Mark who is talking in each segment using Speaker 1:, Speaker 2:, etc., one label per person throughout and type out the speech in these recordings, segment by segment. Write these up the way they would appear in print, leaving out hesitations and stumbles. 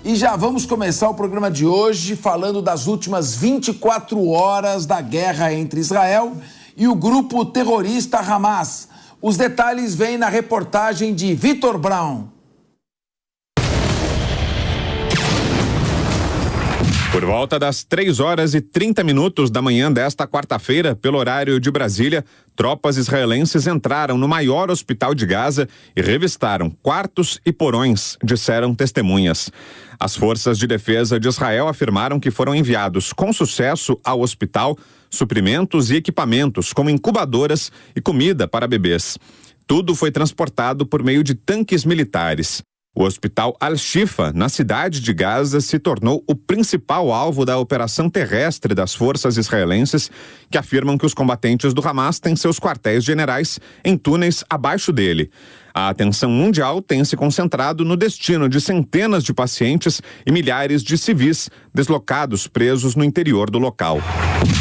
Speaker 1: E já vamos começar o programa de hoje falando das últimas 24 horas da guerra entre Israel e o grupo terrorista Hamas. Os detalhes vêm na reportagem de Vitor Brown.
Speaker 2: Por volta das 3h30 da manhã desta quarta-feira, pelo horário de Brasília, tropas israelenses entraram no maior hospital de Gaza e revistaram quartos e porões, disseram testemunhas. As forças de defesa de Israel afirmaram que foram enviados com sucesso ao hospital suprimentos e equipamentos, como incubadoras e comida para bebês. Tudo foi transportado por meio de tanques militares. O hospital Al-Shifa, na cidade de Gaza, se tornou o principal alvo da operação terrestre das forças israelenses, que afirmam que os combatentes do Hamas têm seus quartéis generais em túneis abaixo dele. A atenção mundial tem se concentrado no destino de centenas de pacientes e milhares de civis deslocados presos no interior do local.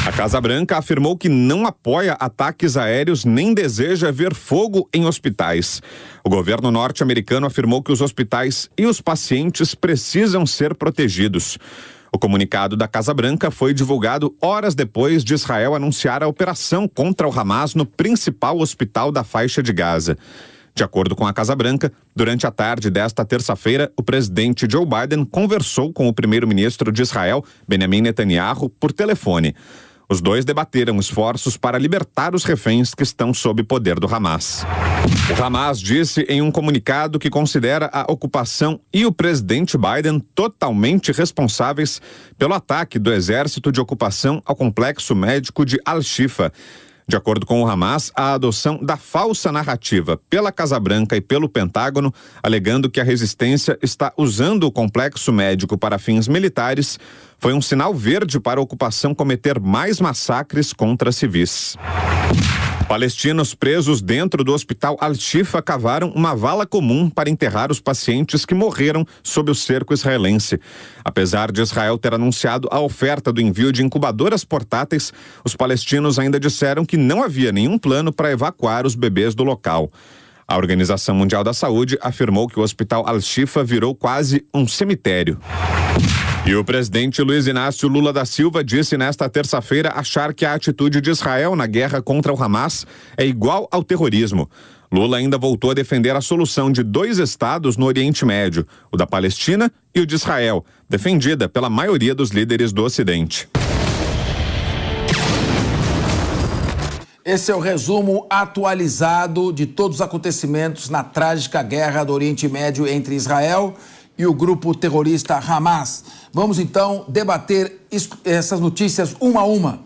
Speaker 2: A Casa Branca afirmou que não apoia ataques aéreos nem deseja ver fogo em hospitais. O governo norte-americano afirmou que os hospitais e os pacientes precisam ser protegidos. O comunicado da Casa Branca foi divulgado horas depois de Israel anunciar a operação contra o Hamas no principal hospital da faixa de Gaza. De acordo com a Casa Branca, durante a tarde desta terça-feira, o presidente Joe Biden conversou com o primeiro-ministro de Israel, Benjamin Netanyahu, por telefone. Os dois debateram esforços para libertar os reféns que estão sob poder do Hamas. O Hamas disse em um comunicado que considera a ocupação e o presidente Biden totalmente responsáveis pelo ataque do exército de ocupação ao complexo médico de Al-Shifa. De acordo com o Hamas, a adoção da falsa narrativa pela Casa Branca e pelo Pentágono, alegando que a resistência está usando o complexo médico para fins militares, foi um sinal verde para a ocupação cometer mais massacres contra civis. Palestinos presos dentro do hospital Al-Shifa cavaram uma vala comum para enterrar os pacientes que morreram sob o cerco israelense. Apesar de Israel ter anunciado a oferta do envio de incubadoras portáteis, os palestinos ainda disseram que não havia nenhum plano para evacuar os bebês do local. A Organização Mundial da Saúde afirmou que o hospital Al-Shifa virou quase um cemitério. E o presidente Luiz Inácio Lula da Silva disse nesta terça-feira achar que a atitude de Israel na guerra contra o Hamas é igual ao terrorismo. Lula ainda voltou a defender a solução de 2 estados no Oriente Médio, o da Palestina e o de Israel, defendida pela maioria dos líderes do Ocidente.
Speaker 1: Esse é o resumo atualizado de todos os acontecimentos na trágica guerra do Oriente Médio entre Israel e o grupo terrorista Hamas. Vamos então debater essas notícias uma a uma.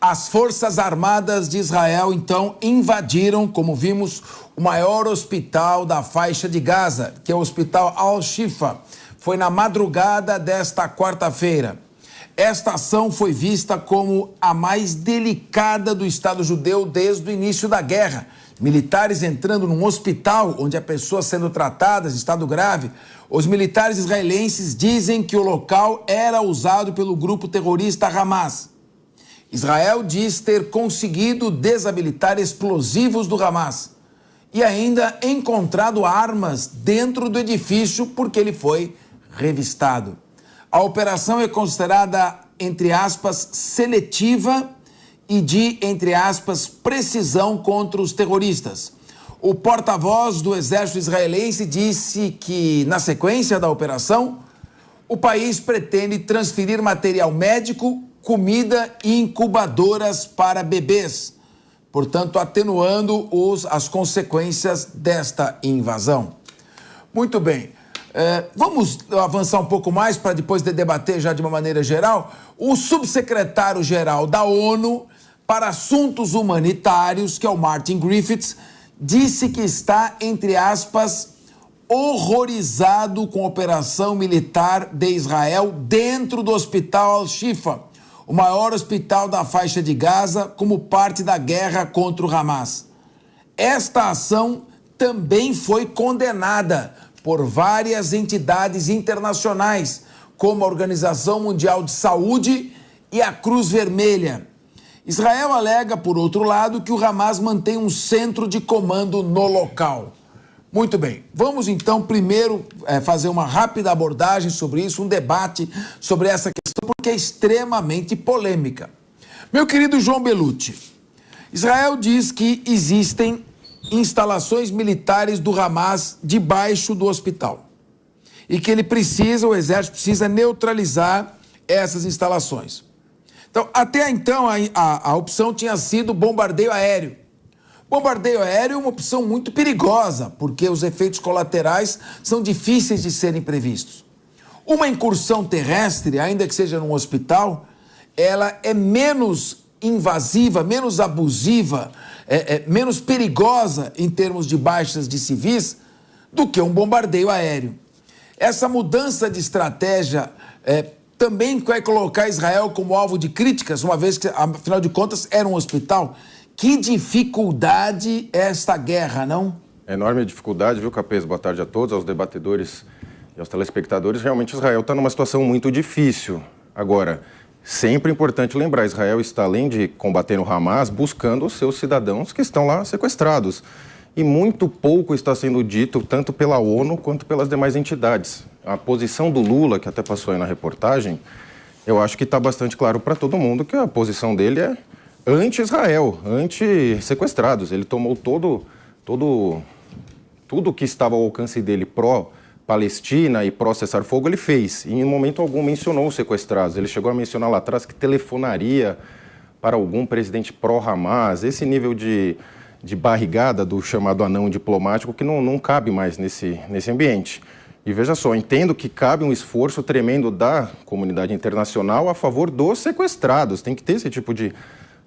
Speaker 1: As Forças Armadas de Israel então invadiram, como vimos, o maior hospital da faixa de Gaza, que é o Hospital Al-Shifa. Foi na madrugada desta quarta-feira. Esta ação foi vista como a mais delicada do Estado judeu desde o início da guerra. Militares entrando num hospital onde há pessoas sendo tratadas em estado grave. Os militares israelenses dizem que o local era usado pelo grupo terrorista Hamas. Israel diz ter conseguido desabilitar explosivos do Hamas e ainda encontrado armas dentro do edifício porque ele foi revistado. A operação é considerada, entre aspas, seletiva e de, entre aspas, precisão contra os terroristas. O porta-voz do exército israelense disse que, na sequência da operação, o país pretende transferir material médico, comida e incubadoras para bebês, portanto, atenuando as consequências desta invasão. Muito bem. Vamos avançar um pouco mais para depois debater já de uma maneira geral. O subsecretário-geral da ONU para Assuntos Humanitários, que é o Martin Griffiths, disse que está, entre aspas, horrorizado com a operação militar de Israel dentro do hospital Al-Shifa, o maior hospital da faixa de Gaza, como parte da guerra contra o Hamas. Esta ação também foi condenada por várias entidades internacionais, como a Organização Mundial de Saúde e a Cruz Vermelha. Israel alega, por outro lado, que o Hamas mantém um centro de comando no local. Muito bem. Vamos então primeiro fazer uma rápida abordagem sobre isso, um debate sobre essa questão, porque é extremamente polêmica. Meu querido João Belucci, Israel diz que existem instalações militares do Hamas debaixo do hospital e que o exército precisa neutralizar essas instalações. Então, até então, a opção tinha sido bombardeio aéreo. Bombardeio aéreo é uma opção muito perigosa, porque os efeitos colaterais são difíceis de serem previstos. Uma incursão terrestre, ainda que seja num hospital, ela é menos invasiva, menos abusiva, menos perigosa em termos de baixas de civis do que um bombardeio aéreo. Essa mudança de estratégia também vai colocar Israel como alvo de críticas, uma vez que, afinal de contas, era um hospital. Que dificuldade é esta guerra, não?
Speaker 3: Enorme dificuldade, viu, Capês? Boa tarde a todos, aos debatedores e aos telespectadores. Realmente, Israel está numa situação muito difícil. Agora, sempre importante lembrar, Israel está, além de combater o Hamas, buscando os seus cidadãos que estão lá sequestrados. E muito pouco está sendo dito, tanto pela ONU quanto pelas demais entidades. A posição do Lula, que até passou aí na reportagem, eu acho que está bastante claro para todo mundo que a posição dele é anti-Israel, anti-sequestrados. Ele tomou tudo que estava ao alcance dele pró-Palestina e pró-cessar-fogo, ele fez. E em momento algum mencionou os sequestrados. Ele chegou a mencionar lá atrás que telefonaria para algum presidente pró-Hamas. Esse nível de barrigada do chamado anão diplomático que não cabe mais nesse ambiente. E veja só, entendo que cabe um esforço tremendo da comunidade internacional a favor dos sequestrados. Tem que ter esse tipo de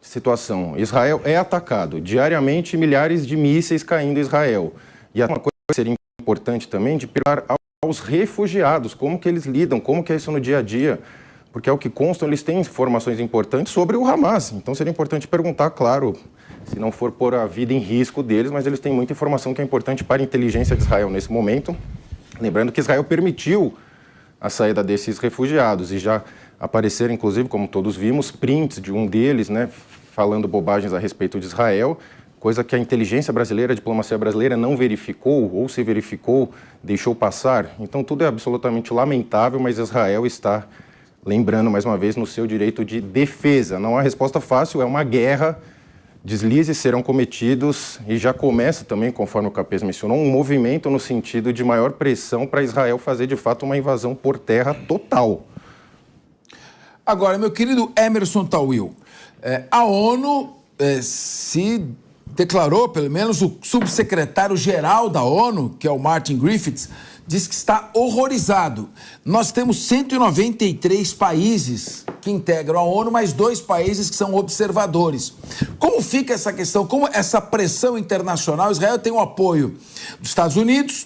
Speaker 3: situação. Israel é atacado. Diariamente, milhares de mísseis caindo em Israel. E uma coisa que seria importante também de perguntar aos refugiados como que eles lidam, como que é isso no dia a dia. Porque ao que constam, eles têm informações importantes sobre o Hamas. Então seria importante perguntar, claro, se não for pôr a vida em risco deles, mas eles têm muita informação que é importante para a inteligência de Israel nesse momento. Lembrando que Israel permitiu a saída desses refugiados e já apareceram, inclusive, como todos vimos, prints de um deles, né, falando bobagens a respeito de Israel, coisa que a inteligência brasileira, a diplomacia brasileira não verificou, ou se verificou, deixou passar. Então tudo é absolutamente lamentável, mas Israel está, lembrando mais uma vez, no seu direito de defesa. Não há resposta fácil, é uma guerra, deslizes serão cometidos e já começa também, conforme o Capês mencionou, um movimento no sentido de maior pressão para Israel fazer de fato uma invasão por terra total.
Speaker 1: Agora, meu querido Emerson Tawil, a ONU se declarou, pelo menos o subsecretário-geral da ONU, que é o Martin Griffiths, diz que está horrorizado. Nós temos 193 países que integram a ONU, mais 2 países que são observadores. Como fica essa questão? Como essa pressão internacional? Israel tem o apoio dos Estados Unidos,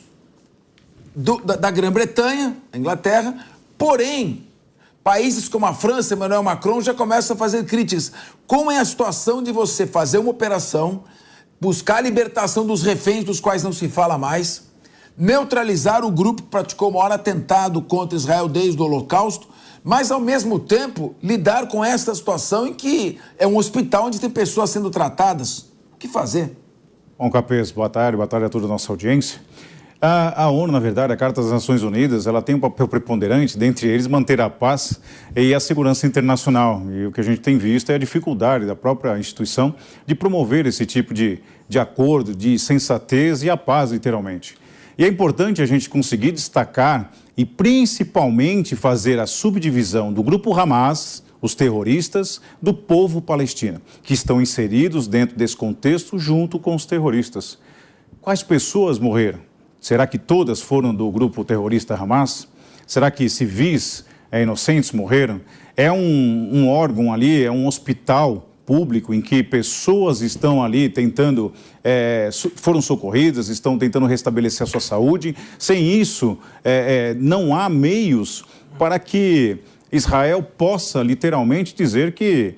Speaker 1: da Grã-Bretanha, Inglaterra, porém, países como a França, Emmanuel Macron, já começam a fazer críticas. Como é a situação de você fazer uma operação, buscar a libertação dos reféns dos quais não se fala mais, neutralizar o grupo que praticou o maior atentado contra Israel desde o Holocausto, mas, ao mesmo tempo, lidar com esta situação em que é um hospital onde tem pessoas sendo tratadas? O que fazer?
Speaker 4: Bom, Capês, boa tarde a toda a nossa audiência. A ONU, na verdade, a Carta das Nações Unidas, ela tem um papel preponderante, dentre eles, manter a paz e a segurança internacional. E o que a gente tem visto é a dificuldade da própria instituição de promover esse tipo de acordo, de sensatez e a paz, literalmente. E é importante a gente conseguir destacar e, principalmente, fazer a subdivisão do grupo Hamas, os terroristas, do povo palestino, que estão inseridos dentro desse contexto junto com os terroristas. Quais pessoas morreram? Será que todas foram do grupo terrorista Hamas? Será que civis inocentes morreram? É um órgão ali, é um hospital público em que pessoas estão ali tentando, foram socorridas, estão tentando restabelecer a sua saúde. Sem isso, não há meios para que Israel possa literalmente dizer que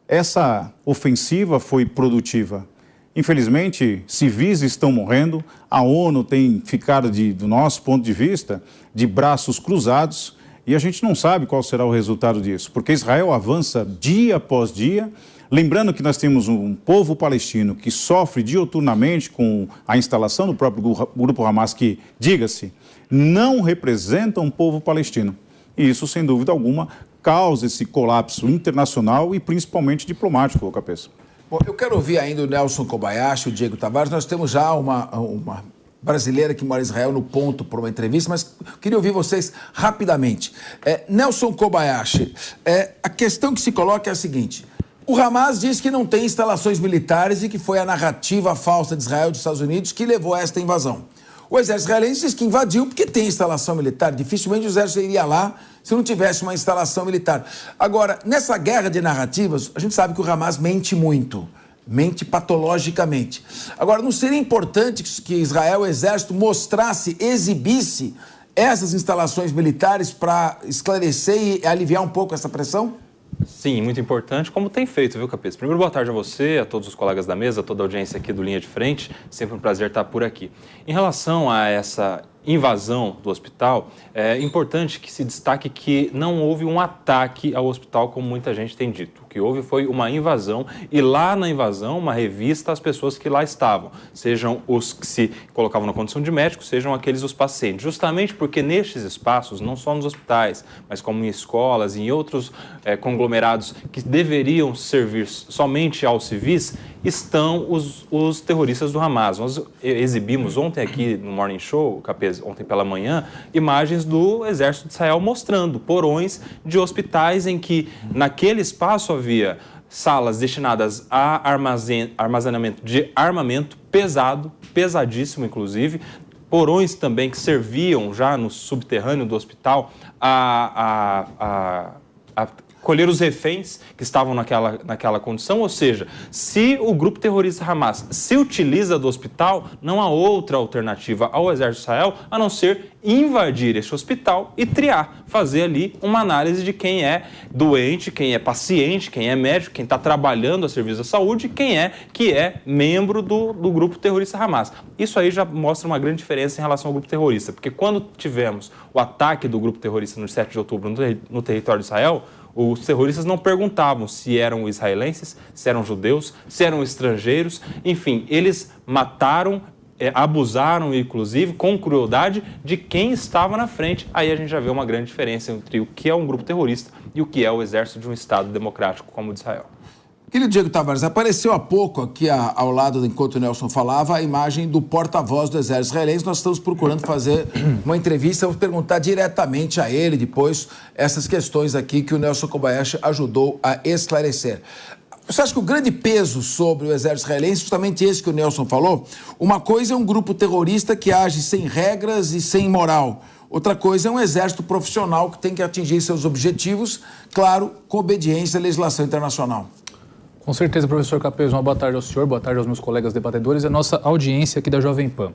Speaker 4: essa ofensiva foi produtiva. Infelizmente, civis estão morrendo, a ONU tem ficado, do nosso ponto de vista, de braços cruzados E a gente não sabe qual será o resultado disso, porque Israel avança dia após dia. Lembrando que nós temos um povo palestino que sofre diuturnamente com a instalação do próprio grupo Hamas, que, diga-se, não representa um povo palestino. E isso, sem dúvida alguma, causa esse colapso internacional e principalmente diplomático, Capês.
Speaker 1: Bom, eu quero ouvir ainda o Nelson Kobayashi, o Diego Tavares. Nós temos já uma brasileira que mora em Israel no ponto para uma entrevista, mas queria ouvir vocês rapidamente. Nelson Kobayashi, a questão que se coloca é a seguinte: o Hamas diz que não tem instalações militares e que foi a narrativa falsa de Israel e dos Estados Unidos que levou a esta invasão. O exército israelense diz que invadiu porque tem instalação militar. Dificilmente o exército iria lá se não tivesse uma instalação militar. Agora, nessa guerra de narrativas, a gente sabe que o Hamas mente muito. Mente patologicamente. Agora, não seria importante que Israel, o exército, mostrasse, exibisse essas instalações militares para esclarecer e aliviar um pouco essa pressão?
Speaker 5: Sim, muito importante, como tem feito, viu, Capês? Primeiro, boa tarde a você, a todos os colegas da mesa, a toda a audiência aqui do Linha de Frente. Sempre um prazer estar por aqui. Em relação a essa invasão do hospital, é importante que se destaque que não houve um ataque ao hospital, como muita gente tem dito. O que houve foi uma invasão, e lá na invasão, uma revista às pessoas que lá estavam, sejam os que se colocavam na condição de médicos, sejam aqueles os pacientes, justamente porque nestes espaços, não só nos hospitais, mas como em escolas e em outros conglomerados que deveriam servir somente aos civis, estão os terroristas do Hamas. Nós exibimos ontem aqui no Morning Show, Capês, ontem pela manhã, imagens do Exército de Israel mostrando porões de hospitais em que naquele espaço havia salas destinadas a armazenamento de armamento pesado, pesadíssimo inclusive, porões também que serviam já no subterrâneo do hospital a colher os reféns que estavam naquela condição, ou seja, se o grupo terrorista Hamas se utiliza do hospital, não há outra alternativa ao exército de Israel a não ser invadir este hospital e triar, fazer ali uma análise de quem é doente, quem é paciente, quem é médico, quem está trabalhando a serviço da saúde, quem é que é membro do grupo terrorista Hamas. Isso aí já mostra uma grande diferença em relação ao grupo terrorista, porque quando tivemos o ataque do grupo terrorista no 7 de outubro no território de Israel, os terroristas não perguntavam se eram israelenses, se eram judeus, se eram estrangeiros, enfim, eles mataram, abusaram, inclusive, com crueldade, de quem estava na frente. Aí a gente já vê uma grande diferença entre o que é um grupo terrorista e o que é o exército de um Estado democrático como o de Israel.
Speaker 1: Querido Diego Tavares, apareceu há pouco aqui ao lado, enquanto o Nelson falava, a imagem do porta-voz do exército israelense. Nós estamos procurando fazer uma entrevista, vamos perguntar diretamente a ele depois essas questões aqui que o Nelson Kobayashi ajudou a esclarecer. Você acha que o grande peso sobre o exército israelense é justamente esse que o Nelson falou? Uma coisa é um grupo terrorista que age sem regras e sem moral. Outra coisa é um exército profissional que tem que atingir seus objetivos, claro, com obediência à legislação internacional.
Speaker 6: Com certeza, professor Capês, uma boa tarde ao senhor, boa tarde aos meus colegas debatedores e à nossa audiência aqui da Jovem Pan.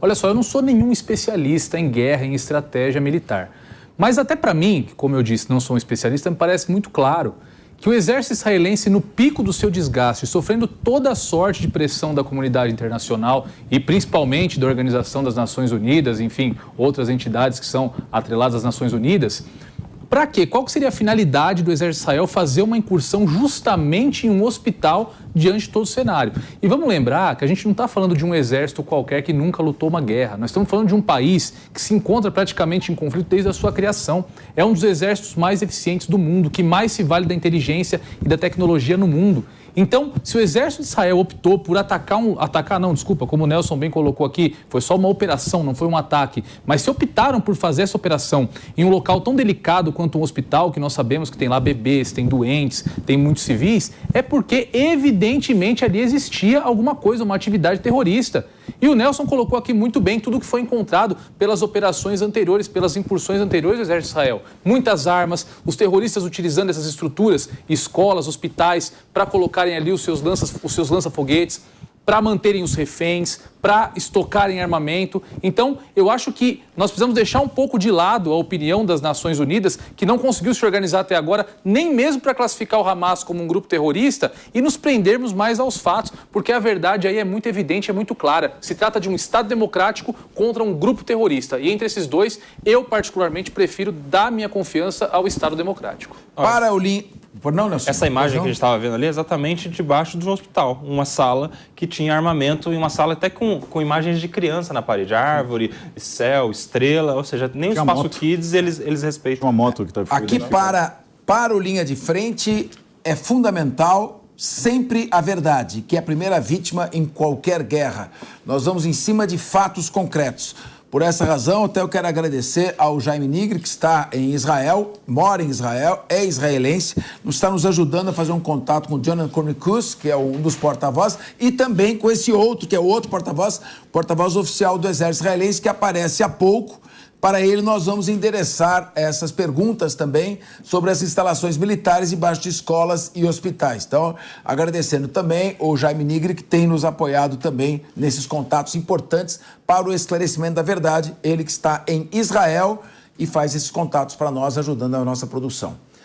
Speaker 6: Olha só, eu não sou nenhum especialista em guerra, em estratégia militar. Mas até para mim, que, como eu disse, não sou um especialista, me parece muito claro que o exército israelense, no pico do seu desgaste, sofrendo toda a sorte de pressão da comunidade internacional e principalmente da Organização das Nações Unidas, enfim, outras entidades que são atreladas às Nações Unidas, para quê? Qual que seria a finalidade do exército de Israel fazer uma incursão justamente em um hospital diante de todo o cenário? E vamos lembrar que a gente não está falando de um exército qualquer que nunca lutou uma guerra. Nós estamos falando de um país que se encontra praticamente em conflito desde a sua criação. É um dos exércitos mais eficientes do mundo, que mais se vale da inteligência e da tecnologia no mundo. Então, se o exército de Israel optou por como o Nelson bem colocou aqui, foi só uma operação, não foi um ataque, mas se optaram por fazer essa operação em um local tão delicado quanto um hospital, que nós sabemos que tem lá bebês, tem doentes, tem muitos civis, é porque evidentemente ali existia alguma coisa, uma atividade terrorista. E o Nelson colocou aqui muito bem tudo que foi encontrado pelas operações anteriores, pelas incursões anteriores do exército de Israel. Muitas armas, os terroristas utilizando essas estruturas, escolas, hospitais, para colocarem ali os seus lança-foguetes. para manterem os reféns, para estocarem armamento. Então, eu acho que nós precisamos deixar um pouco de lado a opinião das Nações Unidas, que não conseguiu se organizar até agora, nem mesmo para classificar o Hamas como um grupo terrorista, e nos prendermos mais aos fatos, porque a verdade aí é muito evidente, é muito clara. Se trata de um Estado democrático contra um grupo terrorista. E entre esses dois, eu particularmente prefiro dar minha confiança ao Estado democrático.
Speaker 1: Para o Não, Nelson.
Speaker 5: Essa imagem que a gente estava vendo ali é exatamente debaixo de um hospital. Uma sala que tinha armamento e uma sala até com imagens de criança na parede. Árvore, céu, estrela, ou seja, nem o espaço Kids eles respeitam.
Speaker 4: Uma moto que está
Speaker 1: Aqui para o Linha de Frente é fundamental sempre a verdade, que é a primeira vítima em qualquer guerra. Nós vamos em cima de fatos concretos. Por essa razão, até eu quero agradecer ao Jaime Nigri, que está em Israel, mora em Israel, é israelense, está nos ajudando a fazer um contato com o Jonathan Kornikus, que é um dos porta-vozes, e também com esse outro, que é o outro porta-voz oficial do exército israelense, que aparece há pouco. Para ele, nós vamos endereçar essas perguntas também sobre as instalações militares debaixo de escolas e hospitais. Então, agradecendo também o Jaime Nigri, que tem nos apoiado também nesses contatos importantes para o esclarecimento da verdade. Ele que está em Israel e faz esses contatos para nós, ajudando a nossa produção.